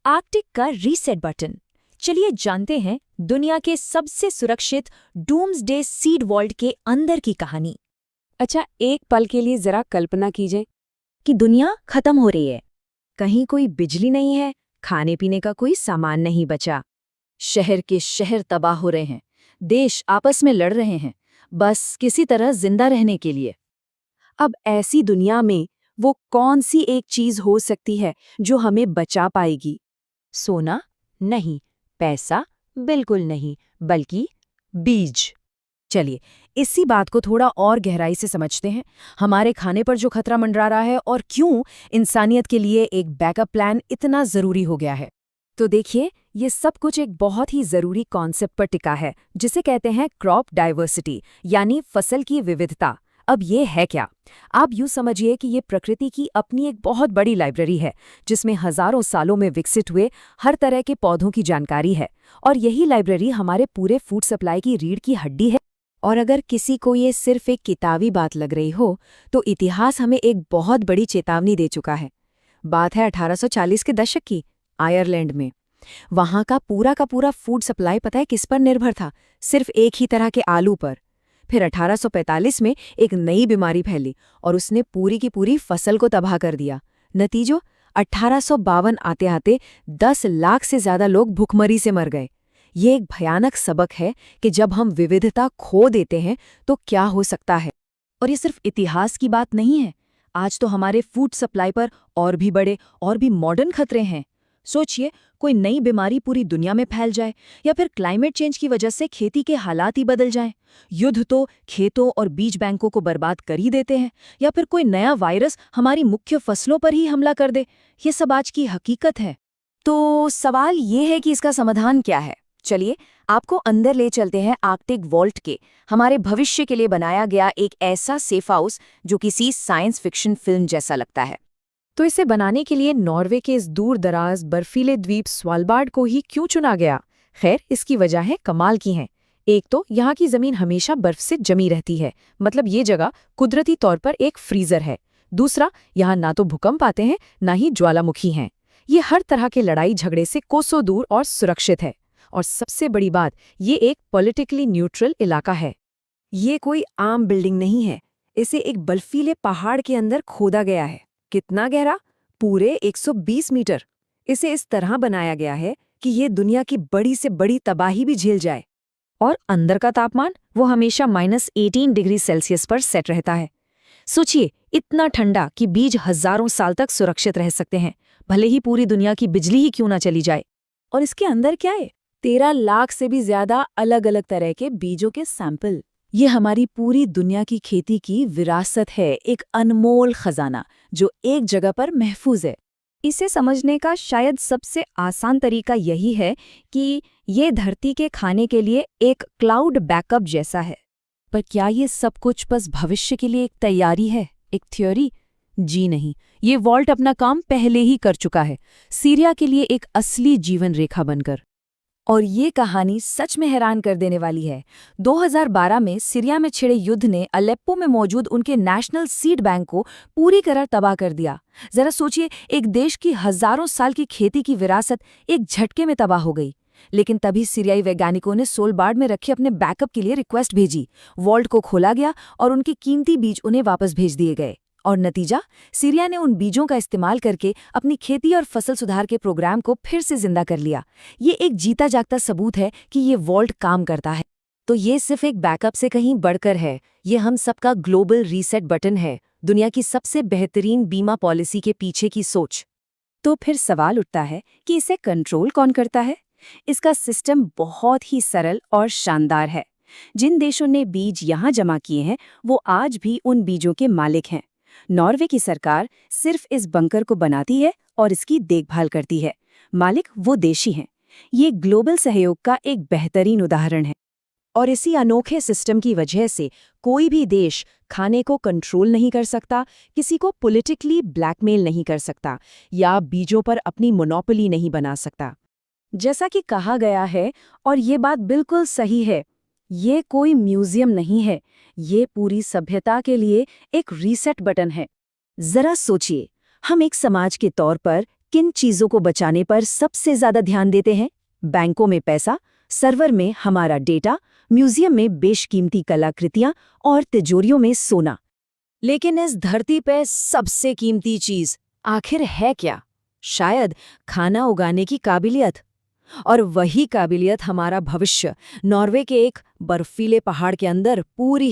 Arctic का reset button. चलिए जानते हैं दुनिया के सबसे सुरक्षित डूम्सडे सीड वॉल्ट के अंदर की कहानी। अच्छा, एक पल के लिए जरा कल्पना कीजिए कि दुनिया खत्म हो रही है। कहीं कोई बिजली नहीं है, खाने पीने का कोई सामान नहीं बचा। शहर के शहर तबाह हो रहे हैं, देश आपस में लड़ रहे हैं, बस किसी तरह जिंदा रहने के लिए। अब ऐसी दुनिया में वो कौन सी एक चीज हो सकती है जो हमें बचा पाएगी? सोना नहीं, पैसा बिल्कुल नहीं, बल्कि बीज। चलिए इसी बात को थोड़ा और गहराई से समझते हैं। हमारे खाने पर जो खतरा मंडरा रहा है और क्यों इंसानियत के लिए एक बैकअप प्लान इतना जरूरी हो गया है। तो देखिए, ये सब कुछ एक बहुत ही जरूरी कॉन्सेप्ट पर टिका है, जिसे कहते हैं क्रॉप डाइवर्सिटी, यानी फसल की विविधता। अब ये है क्या? आप यूं समझिए कि ये प्रकृति की अपनी एक बहुत बड़ी लाइब्रेरी है, जिसमें हजारों सालों में विकसित हुए हर तरह के पौधों की जानकारी है। और यही लाइब्रेरी हमारे पूरे फूड सप्लाई की रीढ़ की हड्डी है। और अगर किसी को ये सिर्फ एक किताबी बात लग रही हो, तो इतिहास हमें एक बहुत बड़ी चेतावनी दे चुका है। बात है 1840 के दशक की, आयरलैंड में। वहां का पूरा फूड सप्लाई पता है किस पर निर्भर था? सिर्फ एक ही तरह के आलू पर। फिर 1845 में एक नई बीमारी फैली और उसने पूरी की पूरी फसल को तबाह कर दिया। नतीजो 1852 आते आते 10 लाख से ज्यादा लोग भुखमरी से मर गए। ये एक भयानक सबक है कि जब हम विविधता खो देते हैं तो क्या हो सकता है। और ये सिर्फ इतिहास की बात नहीं है। आज तो हमारे फूड सप्लाई पर और भी बड़े और भी मॉडर्न खतरे हैं। सोचिए, कोई नई बीमारी पूरी दुनिया में फैल जाए, या फिर क्लाइमेट चेंज की वजह से खेती के हालात ही बदल जाएं। युद्ध तो खेतों और बीज बैंकों को बर्बाद कर ही देते हैं, या फिर कोई नया वायरस हमारी मुख्य फसलों पर ही हमला कर दे। ये सब आज की हकीकत है। तो सवाल ये है कि इसका समाधान क्या है? चलिए आपको अंदर ले चलते हैं आर्कटिक वॉल्ट के, हमारे भविष्य के लिए बनाया गया एक ऐसा सेफ हाउस जो किसी साइंस फिक्शन फिल्म जैसा लगता है। तो इसे बनाने के लिए नॉर्वे के इस दूर दराज बर्फीले द्वीप स्वालबार्ड को ही क्यों चुना गया? खैर, इसकी वजह है कमाल की हैं। एक तो यहाँ की जमीन हमेशा बर्फ से जमी रहती है, मतलब ये जगह कुदरती तौर पर एक फ्रीजर है। दूसरा, यहाँ ना तो भूकंप आते हैं, ना ही ज्वालामुखी हैं। ये हर तरह के लड़ाई झगड़े से कोसों दूर और सुरक्षित है। और सबसे बड़ी बात, ये एक पॉलिटिकली न्यूट्रल इलाका है। ये कोई आम बिल्डिंग नहीं है, इसे एक बर्फीले पहाड़ के अंदर खोदा गया है। कितना गहरा? पूरे 120 मीटर। इसे इस तरह बनाया गया है कि ये दुनिया की बड़ी से बड़ी तबाही भी झेल जाए। और अंदर का तापमान वो हमेशा -18 डिग्री सेल्सियस पर सेट रहता है। सोचिए, इतना ठंडा कि बीज हजारों साल तक सुरक्षित रह सकते हैं, भले ही पूरी दुनिया की बिजली ही क्यों ना चली जाए। और इसके अंदर क्या है? 13 लाख से भी ज्यादा अलग अलग तरह के बीजों के सैंपल। ये हमारी पूरी दुनिया की खेती की विरासत है, एक अनमोल खजाना जो एक जगह पर महफूज है। इसे समझने का शायद सबसे आसान तरीका यही है कि ये धरती के खाने के लिए एक क्लाउड बैकअप जैसा है। पर क्या ये सब कुछ बस भविष्य के लिए एक तैयारी है, एक थ्योरी? जी नहीं, ये वॉल्ट अपना काम पहले ही कर चुका है, सीरिया के लिए एक असली जीवन रेखा बनकर। और ये कहानी सच में हैरान कर देने वाली है। 2012 में सीरिया में छिड़े युद्ध ने अलेप्पो में मौजूद उनके नेशनल सीड बैंक को पूरी तरह तबाह कर दिया। जरा सोचिए, एक देश की हजारों साल की खेती की विरासत एक झटके में तबाह हो गई। लेकिन तभी सीरियाई वैज्ञानिकों ने सोलबार्ड में रखे अपने बैकअप के लिए रिक्वेस्ट भेजी। वॉल्ट को खोला गया और उनके कीमती बीज उन्हें वापस भेज दिए गए। और नतीजा, सीरिया ने उन बीजों का इस्तेमाल करके अपनी खेती और फसल सुधार के प्रोग्राम को फिर से जिंदा कर लिया। ये एक जीता जागता सबूत है कि ये वॉल्ट काम करता है। तो ये सिर्फ एक बैकअप से कहीं बढ़कर है, ये हम सबका ग्लोबल रीसेट बटन है, दुनिया की सबसे बेहतरीन बीमा पॉलिसी के पीछे की सोच। तो फिर सवाल उठता है कि इसे कंट्रोल कौन करता है? इसका सिस्टम बहुत ही सरल और शानदार है। जिन देशों ने बीज यहाँ जमा किए हैं, वो आज भी उन बीजों के मालिक हैं। नॉर्वे की सरकार सिर्फ इस बंकर को बनाती है और इसकी देखभाल करती है। मालिक वो देशी हैं। ये ग्लोबल सहयोग का एक बेहतरीन उदाहरण है। और इसी अनोखे सिस्टम की वजह से कोई भी देश खाने को कंट्रोल नहीं कर सकता, किसी को पॉलिटिकली ब्लैकमेल नहीं कर सकता, या बीजों पर अपनी मोनोपोली नहीं बना सकता। जैसा कि कहा गया है, और ये बात बिल्कुल सही है, ये कोई म्यूजियम नहीं है, ये पूरी सभ्यता के लिए एक रीसेट बटन है। जरा सोचिए, हम एक समाज के तौर पर किन चीजों को बचाने पर सबसे ज्यादा ध्यान देते हैं? बैंकों में पैसा, सर्वर में हमारा डेटा, म्यूजियम में बेशकीमती कलाकृतियां और तिजोरियों में सोना। लेकिन इस धरती पे सबसे कीमती चीज आखिर है क्या? शायद खाना उगाने की काबिलियत। और वही काबिलियत हमारा भविष्य नॉर्वे के एक बर्फीले पहाड़ के अंदर पूरी